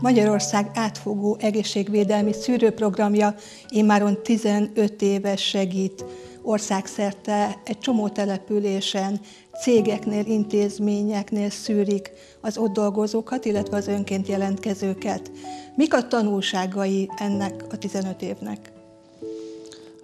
Magyarország átfogó egészségvédelmi szűrőprogramja immáron 15 éves segít országszerte egy csomó településen, cégeknél, intézményeknél szűrik az ott dolgozókat, illetve az önként jelentkezőket. Mik a tanulságai ennek a 15 évnek?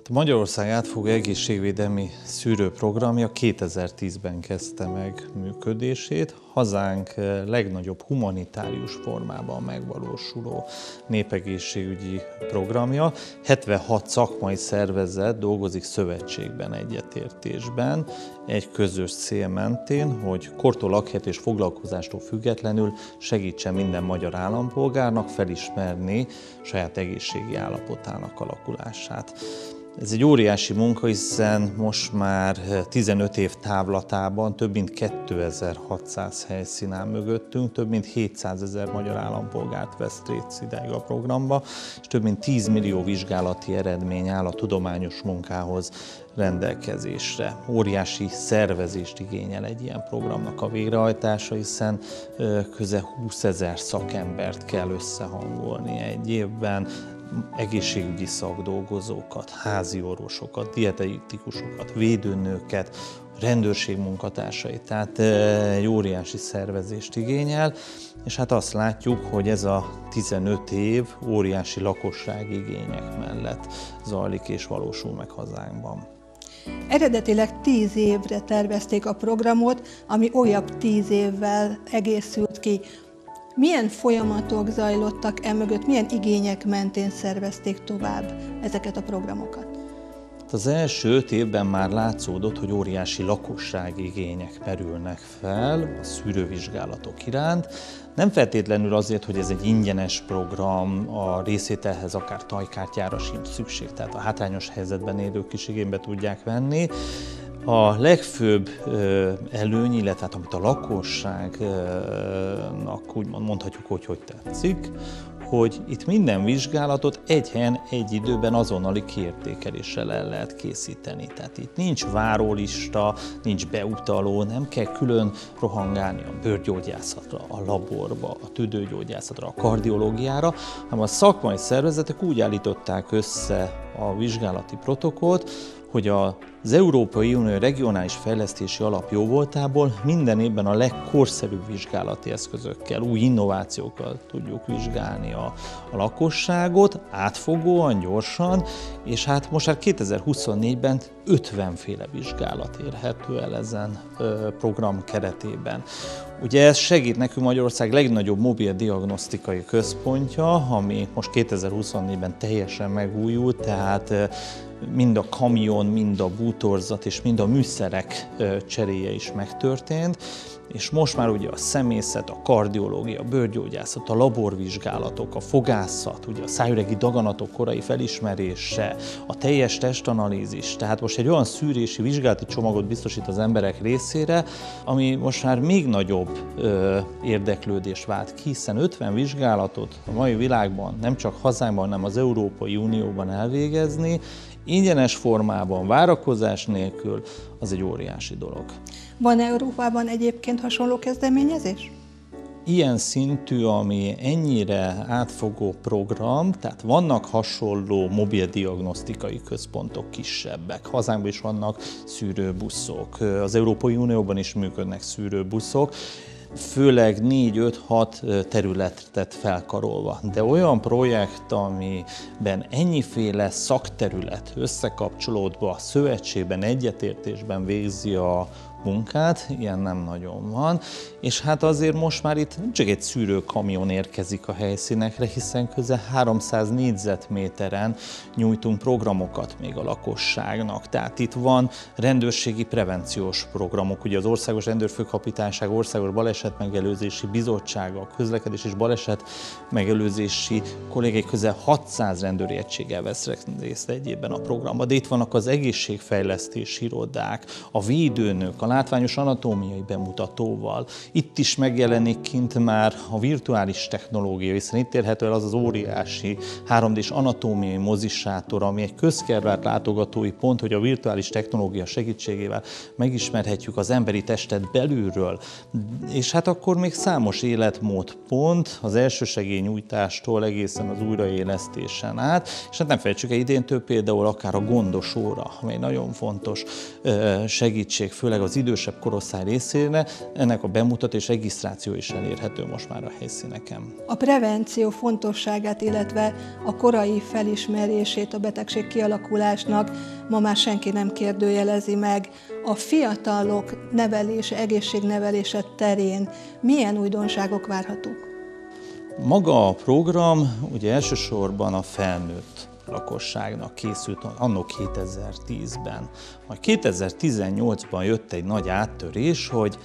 A Magyarország átfogó egészségvédelmi szűrőprogramja 2010-ben kezdte meg működését. Hazánk legnagyobb humanitárius formában megvalósuló népegészségügyi programja. 76 szakmai szervezet dolgozik szövetségben, egyetértésben, egy közös cél mentén, hogy kortól, lakhelyet és foglalkozástól függetlenül segítsen minden magyar állampolgárnak felismerni saját egészségi állapotának alakulását. Ez egy óriási munka, hiszen most már 15 év távlatában több mint 2600 helyszín áll mögöttünk, több mint 700 000 magyar állampolgárt vesz részt ideig a programba, és több mint 10 millió vizsgálati eredmény áll a tudományos munkához rendelkezésre. Óriási szervezést igényel egy ilyen programnak a végrehajtása, hiszen közel 20 000 szakembert kell összehangolni egy évben, egészségügyi szakdolgozókat, házi orvosokat, dietetikusokat, védőnőket, rendőrség munkatársait, tehát egy óriási szervezést igényel, és hát azt látjuk, hogy ez a 15 év óriási lakosságigények mellett zajlik és valósul meg hazánkban. Eredetileg 10 évre tervezték a programot, ami újabb 10 évvel egészült ki. Milyen folyamatok zajlottak emögött, milyen igények mentén szervezték tovább ezeket a programokat? Az első 5 évben már látszódott, hogy óriási lakosságigények merülnek fel a szűrővizsgálatok iránt. Nem feltétlenül azért, hogy ez egy ingyenes program, a részvételhez akár tajkártyára sincs szükség, tehát a hátrányos helyzetben élők is igénybe tudják venni. A legfőbb előny, illetve hát, amit a lakosságnak úgymond mondhatjuk, hogy tetszik, hogy itt minden vizsgálatot egy helyen, egy időben azonnali kiértékeléssel el lehet készíteni. Tehát itt nincs várólista, nincs beutaló, nem kell külön rohangálni a bőrgyógyászatra, a laborba, a tüdőgyógyászatra, a kardiológiára, hanem a szakmai szervezetek úgy állították össze a vizsgálati protokollt, hogy az Európai Unió regionális fejlesztési alap jóvoltából minden évben a legkorszerűbb vizsgálati eszközökkel, új innovációkkal tudjuk vizsgálni a lakosságot, átfogóan, gyorsan, és hát most már 2024-ben 50 féle vizsgálat érhető el ezen program keretében. Ugye ez segít nekünk Magyarország legnagyobb mobil diagnosztikai központja, ami most 2024-ben teljesen megújult, tehát mind a kamion, mind a bútorzat és mind a műszerek cseréje is megtörtént, és most már ugye a szemészet, a kardiológia, a bőrgyógyászat, a laborvizsgálatok, a fogászat, ugye a szájüregi daganatok korai felismerése, a teljes testanalízis, tehát most egy olyan szűrési vizsgálati csomagot biztosít az emberek részére, ami most már még nagyobb érdeklődést vált ki, hiszen 50 vizsgálatot a mai világban nem csak hazánkban, hanem az Európai Unióban elvégezni, ingyenes formában, várakozás nélkül, az egy óriási dolog. Van Európában egyébként hasonló kezdeményezés? Ilyen szintű, ami ennyire átfogó program, tehát vannak hasonló mobil diagnosztikai központok, kisebbek. Hazánkban is vannak szűrőbuszok, az Európai Unióban is működnek szűrőbuszok, főleg 4-5-6 területet felkarolva. De olyan projekt, amiben ennyiféle szakterület összekapcsolódva, szövetségben, egyetértésben végzi a munkát, ilyen nem nagyon van, és hát azért most már itt nem csak egy szűrőkamion érkezik a helyszínekre, hiszen közel 300 négyzetméteren nyújtunk programokat még a lakosságnak. Tehát itt van rendőrségi prevenciós programok, ugye az Országos Rendőrfőkapitányság, Országos Balesetmegelőzési Bizottsága, a Közlekedés és Baleset Megelőzési kollégái közel 600 rendőri egységgel vesz részt egy évben a programban, de itt vannak az egészségfejlesztési irodák, a védőnök, a látványos anatómiai bemutatóval. Itt is megjelenik kint már a virtuális technológia, hiszen itt érhető el az az óriási 3D-s anatómiai mozisátor, ami egy közkedvelt látogatói pont, hogy a virtuális technológia segítségével megismerhetjük az emberi testet belülről. És hát akkor még számos életmódpont, az elsősegélynyújtástól egészen az újraélesztésen át, és hát nem felejtsük el idéntől például akár a gondos óra, amely nagyon fontos segítség, főleg az idősebb korosztály részére, ennek a bemutató és regisztráció is elérhető most már a helyszíneken. A prevenció fontosságát, illetve a korai felismerését a betegség kialakulásnak ma már senki nem kérdőjelezi meg. A fiatalok nevelése, egészségnevelése terén milyen újdonságok várhatók? Maga a program ugye elsősorban a felnőtt lakosságnak készült anno 2010-ben. Majd 2018-ban jött egy nagy áttörés, hogy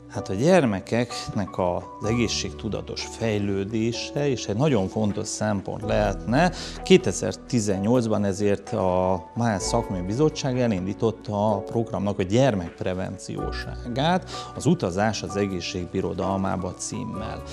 hát a gyermekeknek az egészségtudatos fejlődése és egy nagyon fontos szempont lehetne. 2018-ban ezért a MÁZ Szakmai Bizottság elindította a programnak a gyermekprevencióságát, az Utazás az egészség birodalmába címmel.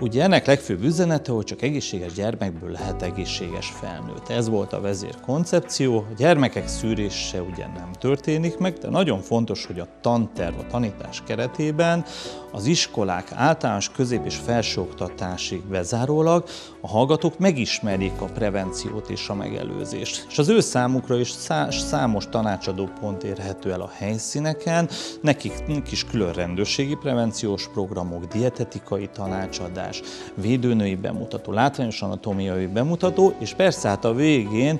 Ugye ennek legfőbb üzenete, hogy csak egészséges gyermekből lehet egészséges felnőtt. Ez volt a vezérkoncepció. A gyermekek szűrése ugye nem történik meg, de nagyon fontos, hogy a tanterv, a tanítás keretében az iskolák általános, közép- és felsőoktatásig bezárólag a hallgatók megismerjék a prevenciót és a megelőzést. És az ő számukra is számos tanácsadó pont érhető el a helyszíneken, nekik is külön rendőrségi prevenciós programok, dietetikai tanácsadás, védőnői bemutató, látványos anatómiai bemutató, és persze hát a végén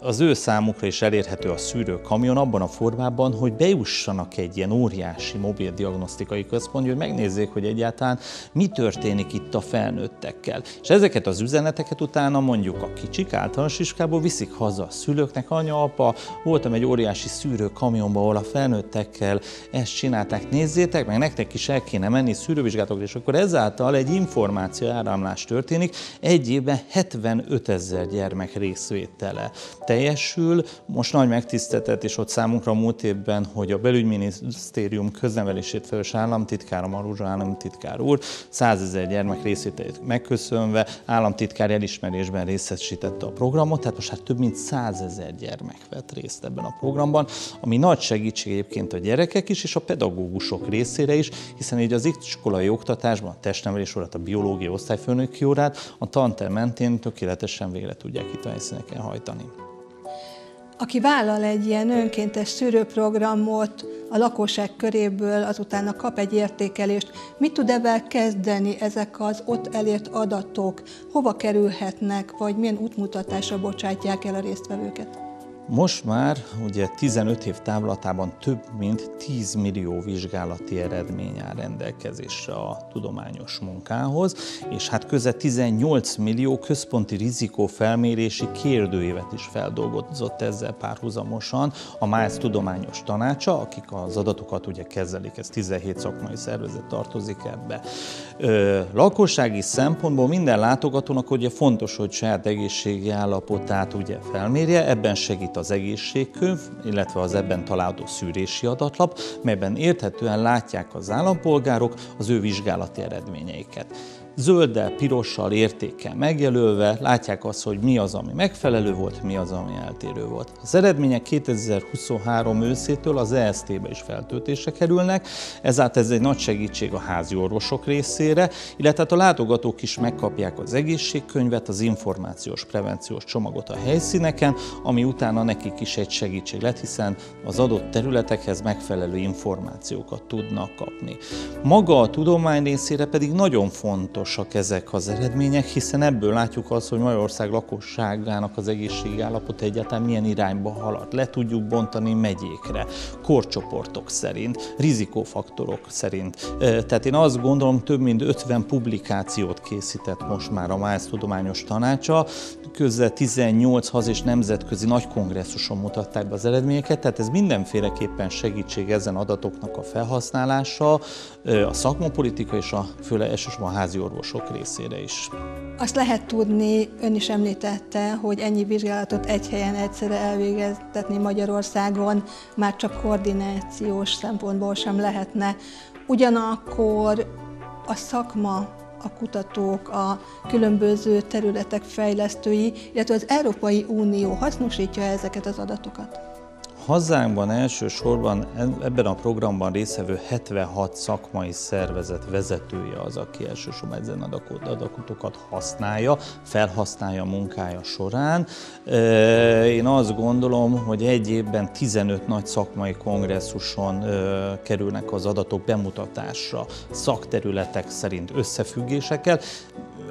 az ő számukra is elérhető a szűrőkamion abban a formában, hogy bejussanak egy ilyen óriási mobil diagnosztikai központba, hogy megnézzék, hogy egyáltalán mi történik itt a felnőttekkel. És ezeket az üzeneteket utána mondjuk a kicsik általános iskolából viszik haza a szülőknek, anya, apa, voltam egy óriási szűrőkamionban, ahol a felnőttekkel ezt csinálták, nézzétek, meg nektek is el kéne menni szűrővizsgálatokra, és akkor ezáltal egy információ áramlás történik, egy évben 75 000 gyermek részvétele teljesül. Most nagy megtiszteltetés ott számunkra a múlt évben, hogy a Belügyminisztérium köznevelését felelős államtitkára, Maruzsa államtitkár úr 100 000 gyermek részvételét megköszönve államtitkár elismerésben részesítette a programot, tehát most hát több mint 100 000 gyermek vett részt ebben a programban, ami nagy segítség egyébként a gyerekek is, és a pedagógusok részére is, hiszen így az iskolai oktatásban a testnevelés órát, a biológia osztályfőnöki órát a tanterv mentén tökéletesen végre tudják itt a helyszíneken hajtani. Aki vállal egy ilyen önkéntes szűrőprogramot a lakosság köréből, azután kap egy értékelést, mit tud ebben kezdeni ezek az ott elért adatok? Hova kerülhetnek, vagy milyen útmutatásra bocsátják el a résztvevőket? Most már ugye 15 év távlatában több mint 10 millió vizsgálati eredmény áll rendelkezésre a tudományos munkához, és hát közel 18 millió központi rizikófelmérési kérdőívet is feldolgozott ezzel párhuzamosan a MÁZ tudományos tanácsa, akik az adatokat ugye kezelik, ez 17 szakmai szervezet tartozik ebbe. Lakossági szempontból minden látogatónak ugye fontos, hogy saját egészségi állapotát ugye felmérje, ebben segít az egészségkönyv, illetve az ebben található szűrési adatlap, melyben érthetően látják az állampolgárok az ő vizsgálati eredményeiket. Zölddel, pirossal, értékkel megjelölve látják azt, hogy mi az, ami megfelelő volt, mi az, ami eltérő volt. Az eredmények 2023 őszétől az ESZT-be is feltöltésre kerülnek, ezáltal ez egy nagy segítség a házi orvosok részére, illetve a látogatók is megkapják az egészségkönyvet, az információs prevenciós csomagot a helyszíneken, ami utána nekik is egy segítség lett, hiszen az adott területekhez megfelelő információkat tudnak kapni. Maga a tudomány részére pedig nagyon fontos ezek az eredmények, hiszen ebből látjuk azt, hogy Magyarország lakosságának az egészségi állapota egyáltalán milyen irányba halad. Le tudjuk bontani megyékre, korcsoportok szerint, rizikófaktorok szerint. Tehát én azt gondolom, több mint 50 publikációt készített most már a MÁZ tudományos tanácsa, közel 18 hazi és nemzetközi nagy kongresszuson mutatták be az eredményeket, tehát ez mindenféleképpen segítség ezen adatoknak a felhasználása, a szakmapolitika és főleg elsősorban a házi orvos orvosok részére is. Azt lehet tudni, ön is említette, hogy ennyi vizsgálatot egy helyen egyszerre elvégeztetni Magyarországon már csak koordinációs szempontból sem lehetne. Ugyanakkor a szakma, a kutatók, a különböző területek fejlesztői, illetve az Európai Unió hasznosítja ezeket az adatokat? Hazánkban elsősorban ebben a programban résztvevő 76 szakmai szervezet vezetője az, aki elsősorban ezen adatokat használja, felhasználja a munkája során. Én azt gondolom, hogy egy évben 15 nagy szakmai kongresszuson kerülnek az adatok bemutatásra, szakterületek szerint összefüggésekkel.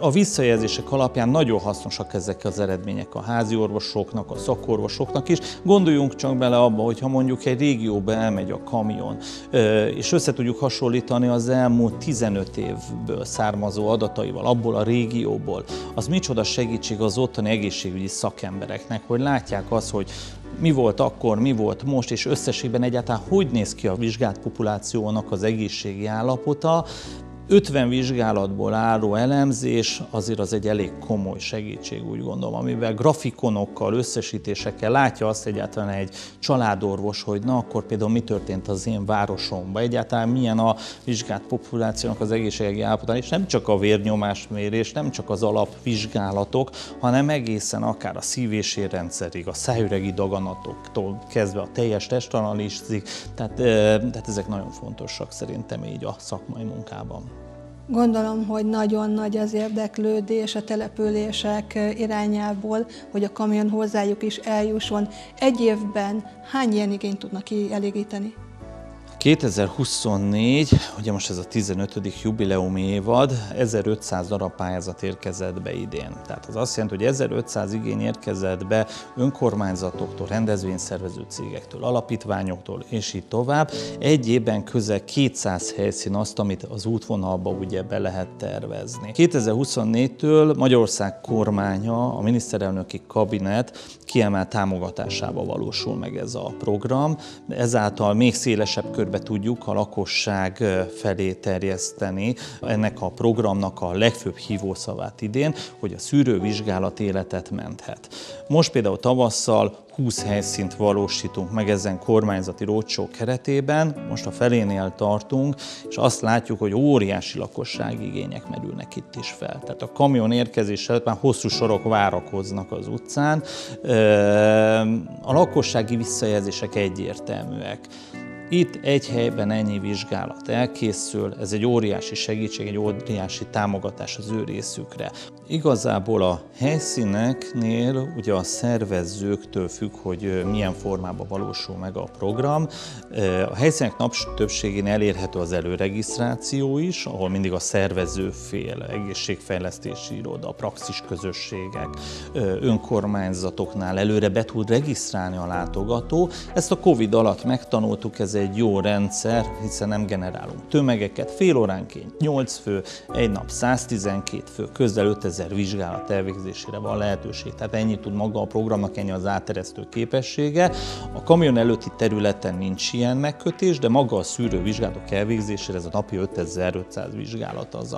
A visszajelzések alapján nagyon hasznosak ezek az eredmények a házi orvosoknak, a szakorvosoknak is. Gondoljunk csak bele abba, hogyha mondjuk egy régióba elmegy a kamion, és össze tudjuk hasonlítani az elmúlt 15 évből származó adataival, abból a régióból, az micsoda segítség az ottani egészségügyi szakembereknek, hogy látják azt, hogy mi volt akkor, mi volt most, és összességben egyáltalán hogy néz ki a vizsgált populációnak az egészségi állapota. 50 vizsgálatból álló elemzés azért az egy elég komoly segítség, úgy gondolom, amivel grafikonokkal, összesítésekkel látja azt egyáltalán egy családorvos, hogy na akkor például mi történt az én városomban, egyáltalán milyen a vizsgált populációnak az egészségügyi állapotán, és nem csak a vérnyomásmérés, nem csak az alapvizsgálatok, hanem egészen akár a szív- és érrendszerig, a szájüregi daganatoktól kezdve a teljes testanalízig, tehát ezek nagyon fontosak szerintem így a szakmai munkában. Gondolom, hogy nagyon nagy az érdeklődés a települések irányából, hogy a kamion hozzájuk is eljusson. Egy évben hány ilyen igényt tudnak kielégíteni? 2024, ugye most ez a 15. jubileumi évad, 1500 darab pályázat érkezett be idén. Tehát az azt jelenti, hogy 1500 igény érkezett be önkormányzatoktól, rendezvényszervező cégektől, alapítványoktól, és így tovább. Egy évben közel 200 helyszín azt, amit az útvonalba ugye be lehet tervezni. 2024-től Magyarország kormánya, a miniszterelnöki kabinet kiemelt támogatásába valósul meg ez a program. Ezáltal még szélesebb körbe tudjuk a lakosság felé terjeszteni ennek a programnak a legfőbb hívószavát idén, hogy a szűrővizsgálat életet menthet. Most például tavasszal 20 helyszínt valósítunk meg ezen kormányzati roadshow keretében, most a felénél tartunk, és azt látjuk, hogy óriási lakosságigények merülnek itt is fel. Tehát a kamion érkezés előtt már hosszú sorok várakoznak az utcán. A lakossági visszajelzések egyértelműek. Itt egy helyben ennyi vizsgálat elkészül, ez egy óriási segítség, egy óriási támogatás az ő részükre. Igazából a helyszíneknél ugye a szervezőktől függ, hogy milyen formában valósul meg a program. A helyszínek többségén elérhető az előregisztráció is, ahol mindig a szervező fél, egészségfejlesztési iroda, praxis közösségek, önkormányzatoknál előre be tud regisztrálni a látogató. Ezt a Covid alatt megtanultuk, ez egy jó rendszer, hiszen nem generálunk tömegeket, fél óránként 8 fő, egy nap 112 fő, közel 5000 vizsgálat elvégzésére van lehetőség. Tehát ennyit tud maga a programnak, ennyi az áteresztő képessége. A kamion előtti területen nincs ilyen megkötés, de maga a szűrővizsgálatok elvégzésére ez a napi 5500 vizsgálat az,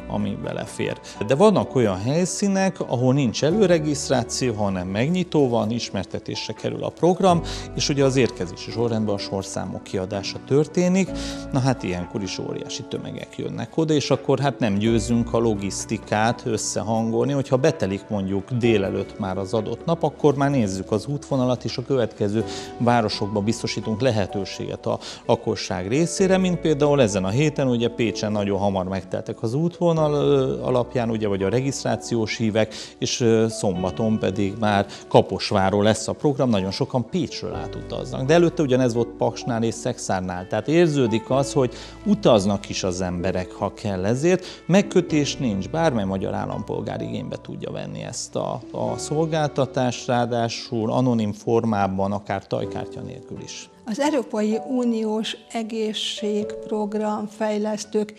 ami belefér. De vannak olyan helyszínek, ahol nincs előregisztráció, hanem megnyitó van, ismertetésre kerül a program, és ugye az érkezési sorrendben a sorszámok kiadása történik. Na hát ilyenkor is óriási tömegek jönnek oda, és akkor hát nem győzünk a logisztikát összehangolni, hogyha betelik mondjuk délelőtt már az adott nap, akkor már nézzük az útvonalat, és a következő városokban biztosítunk lehetőséget a lakosság részére, mint például ezen a héten, ugye Pécsen nagyon hamar megteltek az útvonal alapján, ugye, vagy a regisztrációs hívek, és szombaton pedig már Kaposvárról lesz a program, nagyon sokan Pécsről átutaznak. De előtte ugyanez volt Paksnál és Szekszárnál, tehát érződik az, hogy utaznak is az emberek, ha kell ezért. Megkötés nincs, bármely magyar állampolgár igénybe tudja venni ezt a szolgáltatást, ráadásul anonim formában, akár tajkártya nélkül is. Az Európai Uniós egészségprogram fejlesztők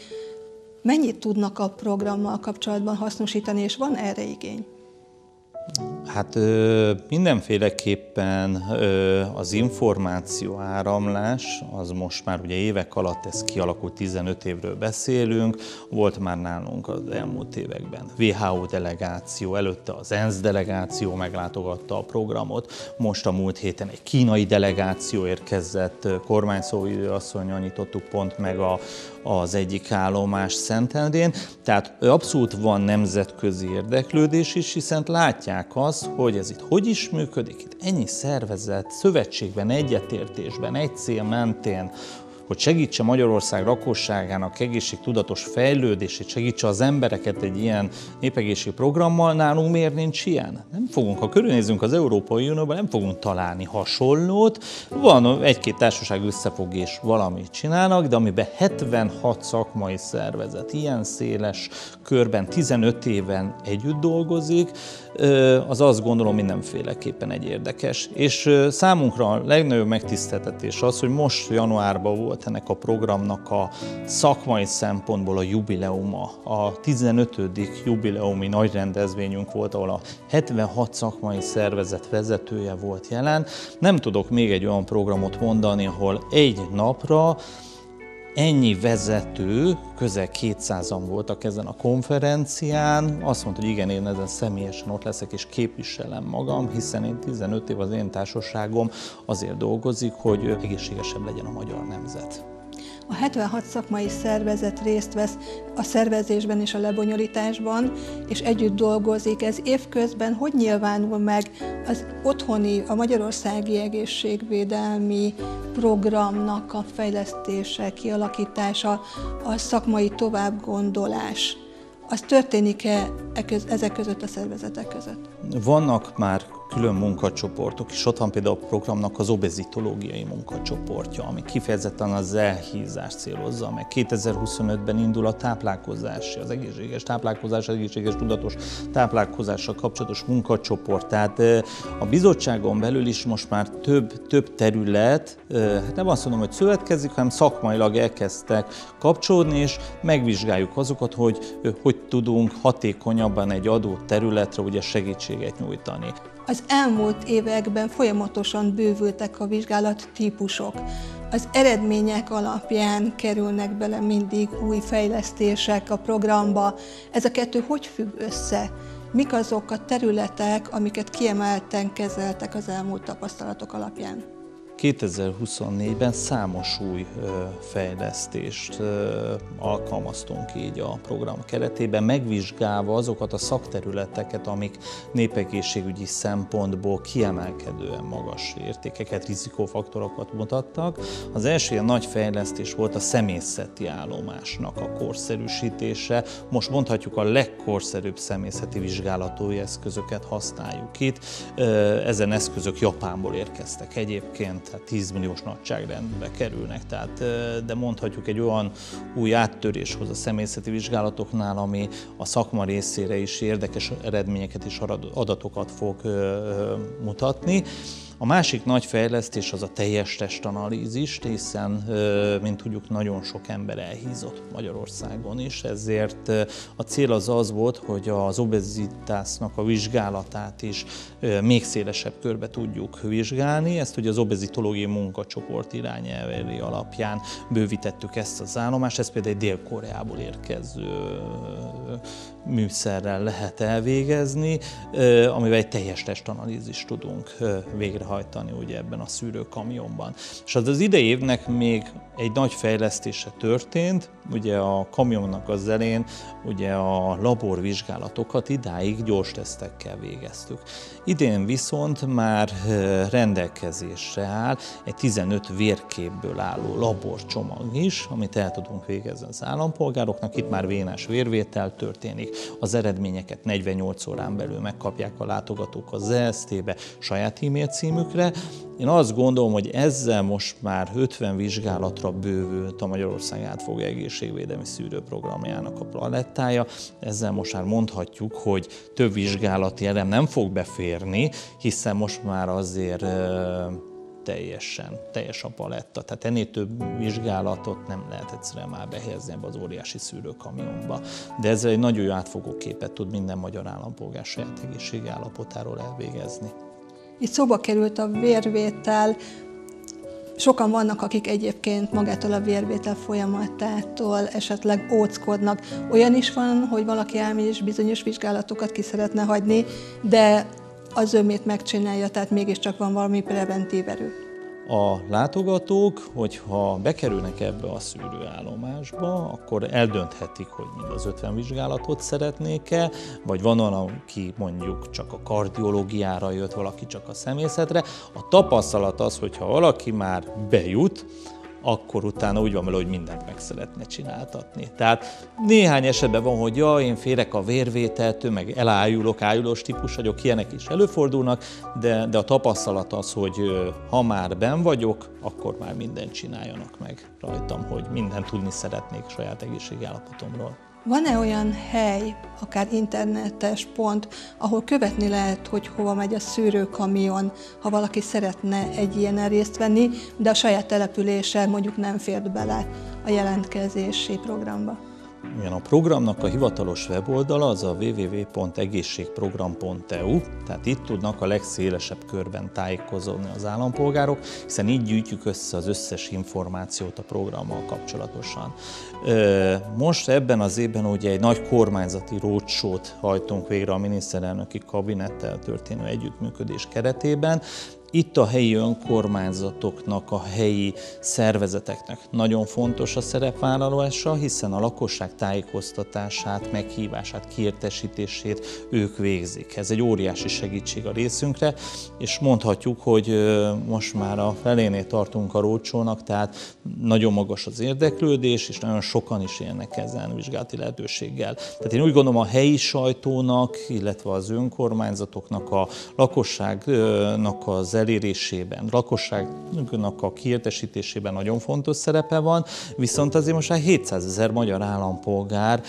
mennyit tudnak a programmal kapcsolatban hasznosítani, és van erre igény? Hát mindenféleképpen az információ áramlás, az most már ugye évek alatt ez kialakult, 15 évről beszélünk, volt már nálunk az elmúlt években WHO delegáció, előtte az ENSZ delegáció meglátogatta a programot, most a múlt héten egy kínai delegáció érkezett, kormányszóvivő asszonnyal nyitottuk pont meg az egyik állomás Szentendrén, tehát abszolút van nemzetközi érdeklődés is, hiszen látják azt, hogy ez itt hogy is működik, itt ennyi szervezet, szövetségben, egyetértésben, egy cél mentén, hogy segítse Magyarország lakosságának egészségtudatos fejlődését, segítse az embereket egy ilyen népegészségügyi programmal, nálunk miért nincs ilyen? Nem fogunk, ha körülnézünk az Európai Unióban, nem fogunk találni hasonlót. Van egy-két társaság összefog és valamit csinálnak, de amiben 76 szakmai szervezet ilyen széles körben 15 éven együtt dolgozik, az azt gondolom mindenféleképpen egy érdekes. És számunkra a legnagyobb megtiszteltetés az, hogy most januárban volt ennek a programnak a szakmai szempontból a jubileuma. A 15. jubileumi nagy rendezvényünk volt, ahol a 76 szakmai szervezet vezetője volt jelen. Nem tudok még egy olyan programot mondani, ahol egy napra ennyi vezető, közel 200-an voltak ezen a konferencián, azt mondta, hogy igen, én ezen személyesen ott leszek és képviselem magam, hiszen én 15 év az én társaságom azért dolgozik, hogy egészségesebb legyen a magyar nemzet. A 76 szakmai szervezet részt vesz a szervezésben és a lebonyolításban, és együtt dolgozik. Ez évközben hogy nyilvánul meg az otthoni, a magyarországi egészségvédelmi programnak a fejlesztése, kialakítása, a szakmai továbbgondolás? Az történik-e ezek között a szervezetek között? Vannak már külön munkacsoportok, és ott van például a programnak az obezitológiai munkacsoportja, ami kifejezetten az elhízást célozza meg. 2025-ben indul a táplálkozási, az egészséges táplálkozás, az egészséges tudatos táplálkozással kapcsolatos munkacsoport. Tehát a bizottságon belül is most már több terület, hát nem azt mondom, hogy szövetkezik, hanem szakmailag elkezdtek kapcsolódni, és megvizsgáljuk azokat, hogy tudunk hatékonyabban egy adott területre ugye segítséget nyújtani. Az elmúlt években folyamatosan bővültek a vizsgálattípusok. Az eredmények alapján kerülnek bele mindig új fejlesztések a programba. Ez a kettő hogy függ össze? Mik azok a területek, amiket kiemelten kezeltek az elmúlt tapasztalatok alapján? 2024-ben számos új fejlesztést alkalmaztunk így a program keretében, megvizsgálva azokat a szakterületeket, amik népegészségügyi szempontból kiemelkedően magas értékeket, rizikófaktorokat mutattak. Az első ilyen nagy fejlesztés volt a személyzeti állomásnak a korszerűsítése. Most mondhatjuk, a legkorszerűbb személyzeti vizsgálatói eszközöket használjuk itt. Ezen eszközök Japánból érkeztek egyébként, tehát 10 milliós nagyságrendbe kerülnek, de mondhatjuk egy olyan új áttöréshoz a személyzeti vizsgálatoknál, ami a szakma részére is érdekes eredményeket és adatokat fog mutatni. A másik nagy fejlesztés az a teljes testanalízis, hiszen, mint tudjuk, nagyon sok ember elhízott Magyarországon is, ezért a cél az volt, hogy az obezitásnak a vizsgálatát is még szélesebb körbe tudjuk vizsgálni. Ezt ugye az obezitológiai munkacsoport irányelvei alapján bővítettük ezt az állomást, ez például egy Dél-Koreából érkező műszerrel lehet elvégezni, amivel egy teljes testanalízist tudunk végrehajtani ugye ebben a szűrőkamionban. És az idei évnek még egy nagy fejlesztése történt, ugye a kamionnak az elején ugye a laborvizsgálatokat idáig gyors tesztekkel végeztük. Idén viszont már rendelkezésre áll egy 15 vérképből álló laborcsomag is, amit el tudunk végezni az állampolgároknak. Itt már vénás vérvétel történik, az eredményeket 48 órán belül megkapják a látogatók az ESZT-be saját e-mail címükre. Én azt gondolom, hogy ezzel most már 50 vizsgálatra bővült a Magyarország átfogó egészségvédelmi szűrőprogramjának a palettája. Ezzel most már mondhatjuk, hogy több vizsgálati elem nem fog beférni, hiszen most már azért teljes a paletta. Tehát ennél több vizsgálatot nem lehet egyszerűen már behelyezni ebbe az óriási szűrőkamionba. De ezzel egy nagyon jó átfogó képet tud minden magyar állampolgár saját egészségi állapotáról elvégezni. Itt szóba került a vérvétel. Sokan vannak, akik egyébként magától a vérvétel folyamatától esetleg óckodnak. Olyan is van, hogy valaki elmegy és bizonyos vizsgálatokat ki szeretne hagyni, de az zömét megcsinálja, tehát mégiscsak van valami preventív erő. A látogatók, hogyha bekerülnek ebbe a szűrőállomásba, akkor eldönthetik, hogy mind az 50 vizsgálatot szeretnék-e, vagy van olyan, aki mondjuk csak a kardiológiára jött, valaki csak a szemészetre. A tapasztalat az, hogyha valaki már bejut, akkor utána úgy van vele, hogy mindent meg szeretne csináltatni. Tehát néhány esetben van, hogy én félek a vérvételtől, meg ájulós típus vagyok, ilyenek is előfordulnak, de a tapasztalat az, hogy ha már benn vagyok, akkor már mindent csináljanak meg rajtam, hogy mindent tudni szeretnék saját egészségi állapotomról. Van-e olyan hely, akár internetes pont, ahol követni lehet, hogy hova megy a szűrőkamion, ha valaki szeretne egy ilyenen részt venni, de a saját települése mondjuk nem fért bele a jelentkezési programba? Igen, a programnak a hivatalos weboldala az a www.egészségprogram.eu, tehát itt tudnak a legszélesebb körben tájékozódni az állampolgárok, hiszen így gyűjtjük össze az összes információt a programmal kapcsolatosan. Most ebben az évben ugye egy nagy kormányzati roadshow-t hajtunk végre a miniszterelnöki kabinettel történő együttműködés keretében. Itt a helyi önkormányzatoknak, a helyi szervezeteknek nagyon fontos a szerepvállalása, hiszen a lakosság tájékoztatását, meghívását, kiértesítését ők végzik. Ez egy óriási segítség a részünkre, és mondhatjuk, hogy most már a felénél tartunk a roadshow-nak, tehát nagyon magas az érdeklődés, és nagyon sokan is élnek ezen vizsgálati lehetőséggel. Tehát én úgy gondolom, a helyi sajtónak, illetve az önkormányzatoknak, a lakosságnak az elérésében, lakosságnak a kiértesítésében nagyon fontos szerepe van, viszont azért most már 700 000 magyar állampolgár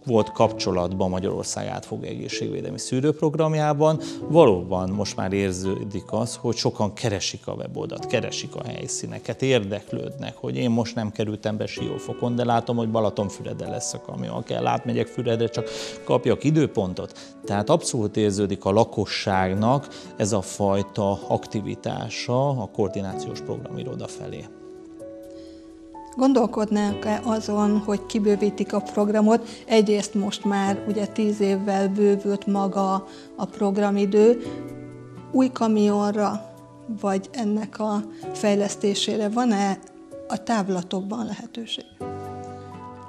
volt kapcsolatban Magyarország átfogó egészségvédelmi szűrőprogramjában. Valóban most már érződik az, hogy sokan keresik a weboldalt, keresik a helyszíneket, érdeklődnek, hogy én most nem kerültem be Siófokon, de látom, hogy Balatonfüreden lesz a kamion, kell átmegyek Füredre, csak kapjak időpontot. Tehát abszolút érződik a lakosságnak ez a fajta aktivitása a koordinációs programiroda felé. Gondolkodnánk-e azon, hogy kibővítik a programot? Egyrészt most már ugye 10 évvel bővült maga a programidő. Új kamionra, vagy ennek a fejlesztésére van-e a távlatokban lehetőség?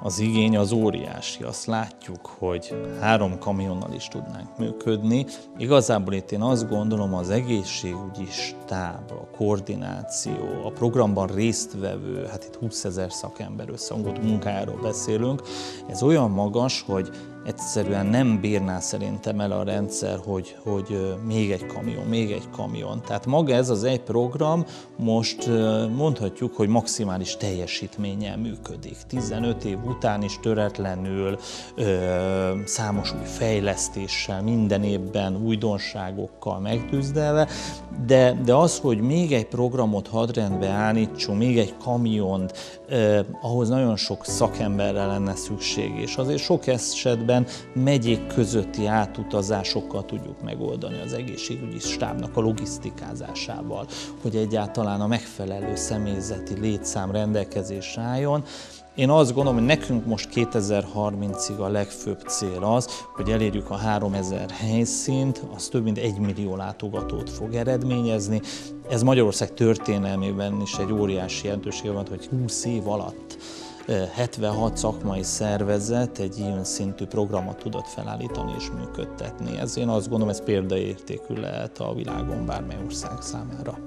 Az igény az óriási, azt látjuk, hogy 3 kamionnal is tudnánk működni. Igazából itt én azt gondolom, az egészségügyi stáb, a koordináció, a programban résztvevő, hát itt 20 000 szakember összehangolt munkájáról beszélünk, ez olyan magas, hogy egyszerűen nem bírná szerintem el a rendszer, hogy még egy kamion. Tehát maga ez az egy program most mondhatjuk, hogy maximális teljesítménnyel működik. 15 év után is töretlenül, számos új fejlesztéssel, minden évben újdonságokkal megtűzdelve, de az, hogy még egy programot hadrendbe állítsunk, még egy kamiont, ahhoz nagyon sok szakemberre lenne szükség, és azért sok esetben megyék közötti átutazásokkal tudjuk megoldani az egészségügyi stábnak a logisztikázásával, hogy egyáltalán a megfelelő személyzeti létszám rendelkezésre álljon. Én azt gondolom, hogy nekünk most 2030-ig a legfőbb cél az, hogy elérjük a 3000 helyszínt, az több mint 1 millió látogatót fog eredményezni. Ez Magyarország történelmében is egy óriási jelentősége van, hogy 20 év alatt 76 szakmai szervezet egy ilyen szintű programot tudott felállítani és működtetni. Ez én azt gondolom, ez példaértékű lehet a világon bármely ország számára.